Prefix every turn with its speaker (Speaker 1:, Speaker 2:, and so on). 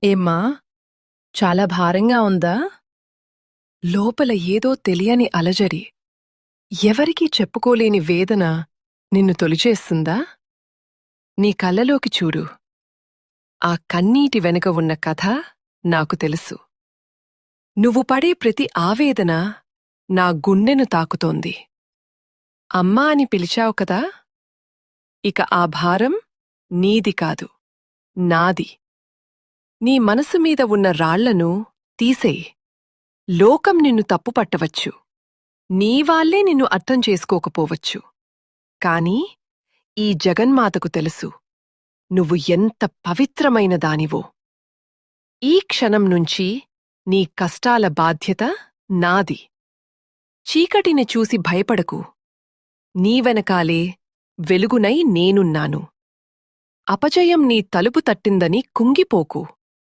Speaker 1: ఏమ్మా, చాలా భారంగా ఉందా? లోపల ఏదో తెలియని అలజడి, ఎవరికీ చెప్పుకోలేని వేదన నిన్ను తొలిచేస్తుందా? నీ కళ్ళలోకి చూడు. ఆ కన్నీటి వెనుక ఉన్న కథ నాకు తెలుసు. నువ్వు పడే ప్రతి ఆవేదన నా గుండెను తాకుతోంది. అమ్మా అని పిలిచావు కదా? ఇక ఆ భారం నీది కాదు, నాది. నీ మనసు మీద ఉన్న రాళ్లను తీసేయ్. లోకం నిన్ను తప్పుపట్టవచ్చు, నీవాళ్లే నిన్ను అర్థం చేసుకోకపోవచ్చు. కాని ఈ జగన్మాతకు తెలుసు నువ్వు ఎంత పవిత్రమైన దానివో. ఈ క్షణం నుంచి నీ కష్టాల బాధ్యత నాది. చీకటిని చూసి భయపడకు, నీ వెనకాలే వెలుగునై నేనున్నాను. అపజయం నీ తలుపు తట్టిందని కుంగిపోకు.